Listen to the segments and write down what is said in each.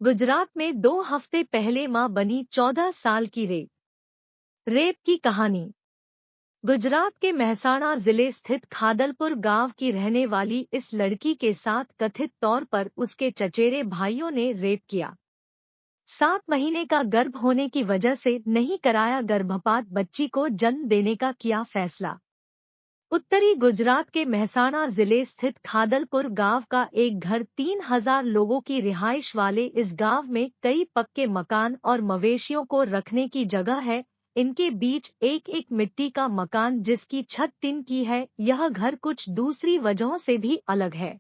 गुजरात में 2 हफ्ते पहले मां बनी 14 साल की रेप की कहानी। गुजरात के मेहसाणा जिले स्थित खादलपुर गांव की रहने वाली इस लड़की के साथ कथित तौर पर उसके चचेरे भाइयों ने रेप किया। 7 महीने का गर्भ होने की वजह से नहीं कराया गर्भपात, बच्ची को जन्म देने का किया फैसला। उत्तरी गुजरात के मेहसाणा जिले स्थित खादलपुर गांव का एक घर 3000 लोगों की रिहाइश वाले इस गांव में कई पक्के मकान और मवेशियों को रखने की जगह है। इनके बीच एक एक मिट्टी का मकान जिसकी छत टिन की है। यह घर कुछ दूसरी वजहों से भी अलग है।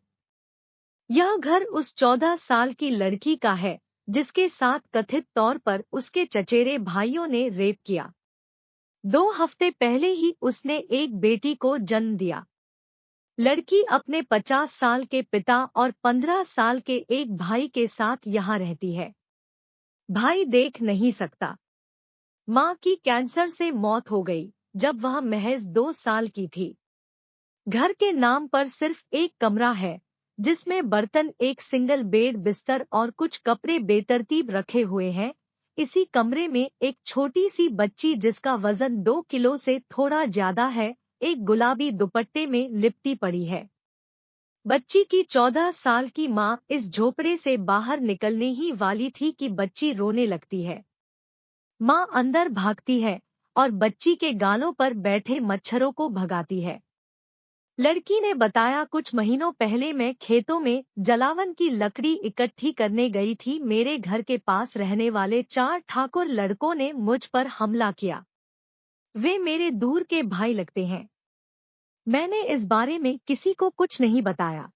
यह घर उस 14 साल की लड़की का है जिसके साथ कथित तौर पर उसके चचेरे भाइयों ने रेप किया। 2 हफ्ते पहले ही उसने एक बेटी को जन्म दिया। लड़की अपने 50 साल के पिता और 15 साल के एक भाई के साथ यहाँ रहती है। भाई देख नहीं सकता। मां की कैंसर से मौत हो गई जब वह महज 2 साल की थी। घर के नाम पर सिर्फ एक कमरा है जिसमें बर्तन, एक सिंगल बेड, बिस्तर और कुछ कपड़े बेतरतीब रखे हुए हैं। इसी कमरे में एक छोटी सी बच्ची जिसका वजन 2 किलो से थोड़ा ज्यादा है, एक गुलाबी दुपट्टे में लिपटी पड़ी है। बच्ची की 14 साल की मां इस झोपड़े से बाहर निकलने ही वाली थी कि बच्ची रोने लगती है। मां अंदर भागती है और बच्ची के गालों पर बैठे मच्छरों को भगाती है। लड़की ने बताया, कुछ महीनों पहले मैं खेतों में जलावन की लकड़ी इकट्ठी करने गई थी। मेरे घर के पास रहने वाले 4 ठाकुर लड़कों ने मुझ पर हमला किया। वे मेरे दूर के भाई लगते हैं। मैंने इस बारे में किसी को कुछ नहीं बताया,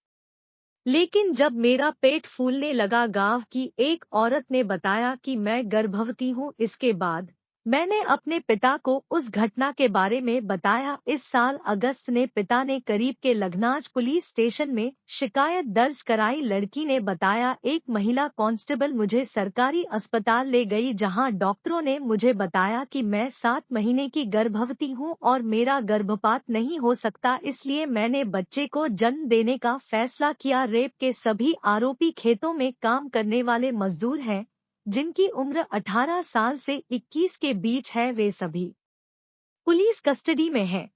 लेकिन जब मेरा पेट फूलने लगा, गांव की एक औरत ने बताया कि मैं गर्भवती हूं। इसके बाद मैंने अपने पिता को उस घटना के बारे में बताया। इस साल अगस्त में पिता ने करीब के लगनाज पुलिस स्टेशन में शिकायत दर्ज कराई। लड़की ने बताया, एक महिला कांस्टेबल मुझे सरकारी अस्पताल ले गई जहां डॉक्टरों ने मुझे बताया कि मैं 7 महीने की गर्भवती हूं और मेरा गर्भपात नहीं हो सकता, इसलिए मैंने बच्चे को जन्म देने का फैसला किया। रेप के सभी आरोपी खेतों में काम करने वाले मजदूर हैं जिनकी उम्र 18 साल से 21 के बीच है। वे सभी पुलिस कस्टडी में हैं।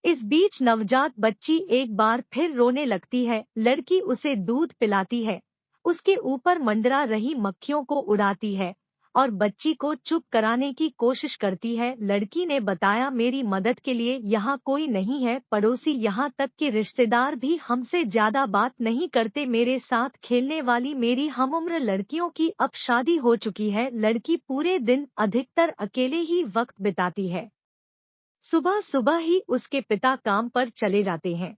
इस बीच नवजात बच्ची एक बार फिर रोने लगती है। लड़की उसे दूध पिलाती है, उसके ऊपर मंडरा रही मक्खियों को उड़ाती है और बच्ची को चुप कराने की कोशिश करती है। लड़की ने बताया, मेरी मदद के लिए यहाँ कोई नहीं है, पड़ोसी, यहाँ तक कि रिश्तेदार भी हमसे ज्यादा बात नहीं करते। मेरे साथ खेलने वाली मेरी हमउम्र लड़कियों की अब शादी हो चुकी है। लड़की पूरे दिन अधिकतर अकेले ही वक्त बिताती है। सुबह सुबह ही उसके पिता काम पर चले जाते हैं।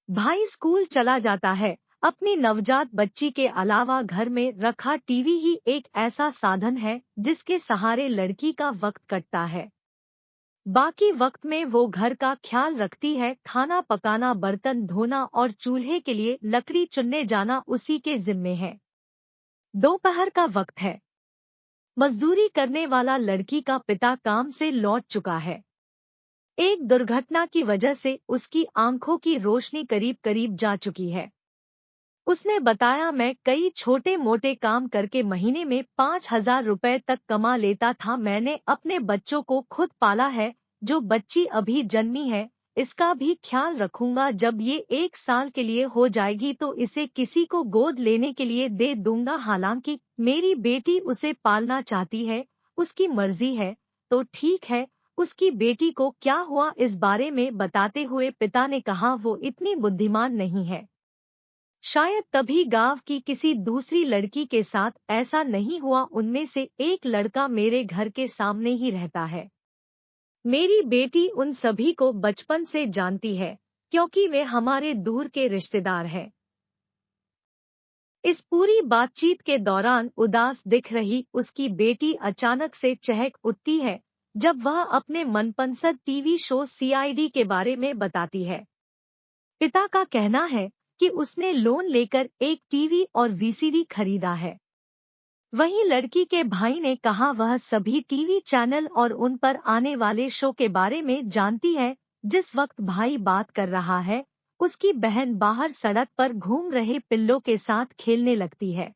भाई स्कूल चला जाता है। अपनी नवजात बच्ची के अलावा घर में रखा टीवी ही एक ऐसा साधन है जिसके सहारे लड़की का वक्त कटता है। बाकी वक्त में वो घर का ख्याल रखती है। खाना पकाना, बर्तन धोना और चूल्हे के लिए लकड़ी चुनने जाना उसी के जिम्मे है। दोपहर का वक्त है। मजदूरी करने वाला लड़की का पिता काम से लौट चुका है। एक दुर्घटना की वजह से उसकी आंखों की रोशनी करीब करीब जा चुकी है। उसने बताया, मैं कई छोटे मोटे काम करके महीने में 5,000 रुपए तक कमा लेता था। मैंने अपने बच्चों को खुद पाला है। जो बच्ची अभी जन्मी है इसका भी ख्याल रखूंगा। जब ये 1 साल के लिए हो जाएगी तो इसे किसी को गोद लेने के लिए दे दूंगा। हालांकि मेरी बेटी उसे पालना चाहती है, उसकी मर्जी है तो ठीक है। उसकी बेटी को क्या हुआ, इस बारे में बताते हुए पिता ने कहा, वो इतनी बुद्धिमान नहीं है। शायद तभी गांव की किसी दूसरी लड़की के साथ ऐसा नहीं हुआ। उनमें से एक लड़का मेरे घर के सामने ही रहता है। मेरी बेटी उन सभी को बचपन से जानती है क्योंकि वे हमारे दूर के रिश्तेदार हैं। इस पूरी बातचीत के दौरान उदास दिख रही उसकी बेटी अचानक से चहक उठती है जब वह अपने मनपसंद टीवी शो सीआईडी के बारे में बताती है। पिता का कहना है कि उसने लोन लेकर एक टीवी और वीसीडी खरीदा है। वहीं लड़की के भाई ने कहा वह सभी टीवी चैनल और उन पर आने वाले शो के बारे में जानती है। जिस वक्त भाई बात कर रहा है, उसकी बहन बाहर सड़क पर घूम रहे पिल्लों के साथ खेलने लगती है।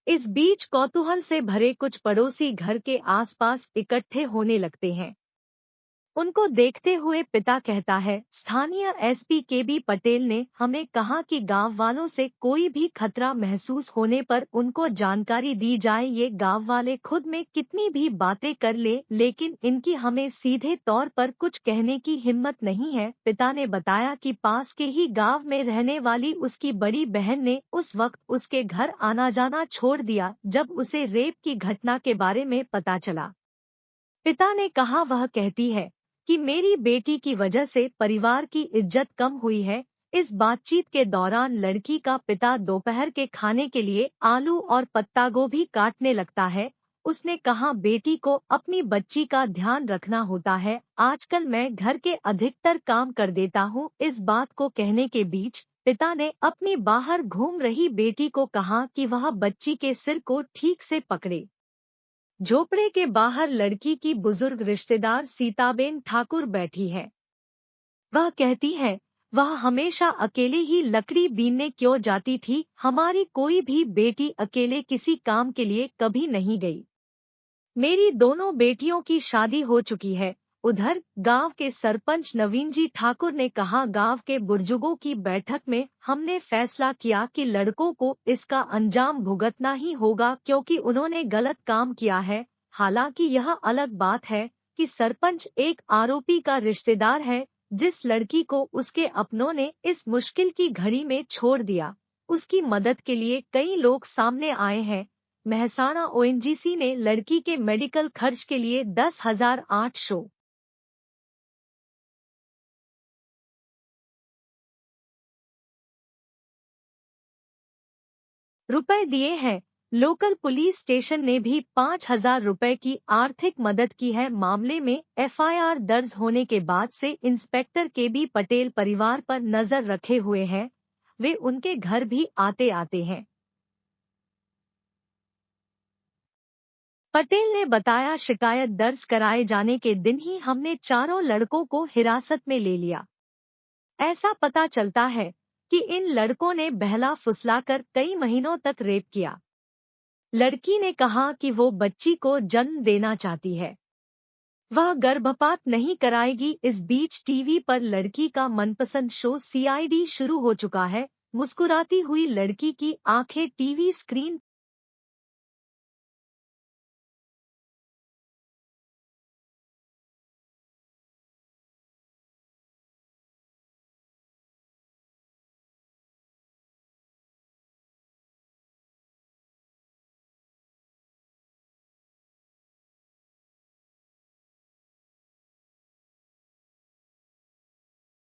इस बीच कौतूहल से भरे कुछ पड़ोसी घर के आसपास इकट्ठे होने लगते हैं। उनको देखते हुए पिता कहता है, स्थानीय एसपी केबी पटेल ने हमें कहा कि गांव वालों से कोई भी खतरा महसूस होने पर उनको जानकारी दी जाए। ये गांव वाले खुद में कितनी भी बातें कर ले, लेकिन इनकी हमें सीधे तौर पर कुछ कहने की हिम्मत नहीं है। पिता ने बताया कि पास के ही गांव में रहने वाली उसकी बड़ी बहन ने उस वक्त उसके घर आना जाना छोड़ दिया जब उसे रेप की घटना के बारे में पता चला। पिता ने कहा, वह कहती है कि मेरी बेटी की वजह से परिवार की इज्जत कम हुई है। इस बातचीत के दौरान लड़की का पिता दोपहर के खाने के लिए आलू और पत्ता गोभी काटने लगता है। उसने कहा, बेटी को अपनी बच्ची का ध्यान रखना होता है। आजकल मैं घर के अधिकतर काम कर देता हूँ। इस बात को कहने के बीच पिता ने अपनी बाहर घूम रही बेटी को कहा कि वह बच्ची के सिर को ठीक से पकड़े। झोपड़े के बाहर लड़की की बुजुर्ग रिश्तेदार सीताबेन ठाकुर बैठी है। वह कहती है, वह हमेशा अकेले ही लकड़ी बीनने क्यों जाती थी। हमारी कोई भी बेटी अकेले किसी काम के लिए कभी नहीं गई। मेरी दोनों बेटियों की शादी हो चुकी है। उधर गांव के सरपंच नवीन जी ठाकुर ने कहा, गांव के बुजुर्गों की बैठक में हमने फैसला किया कि लड़कों को इसका अंजाम भुगतना ही होगा क्योंकि उन्होंने गलत काम किया है। हालांकि यह अलग बात है कि सरपंच एक आरोपी का रिश्तेदार है। जिस लड़की को उसके अपनों ने इस मुश्किल की घड़ी में छोड़ दिया, उसकी मदद के लिए कई लोग सामने आए हैं। मेहसाणा ओएनजीसी ने लड़की के मेडिकल खर्च के लिए 10,800 रुपए दिए हैं। लोकल पुलिस स्टेशन ने भी 5,000 रुपए की आर्थिक मदद की है। मामले में एफआईआर दर्ज होने के बाद से इंस्पेक्टर केबी पटेल परिवार पर नजर रखे हुए हैं। वे उनके घर भी आते आते हैं। पटेल ने बताया, शिकायत दर्ज कराए जाने के दिन ही हमने चारों लड़कों को हिरासत में ले लिया। ऐसा पता चलता है कि इन लड़कों ने बहला फुसलाकर कई महीनों तक रेप किया। लड़की ने कहा कि वो बच्ची को जन्म देना चाहती है, वह गर्भपात नहीं कराएगी। इस बीच टीवी पर लड़की का मनपसंद शो सीआईडी शुरू हो चुका है। मुस्कुराती हुई लड़की की आंखें टीवी स्क्रीन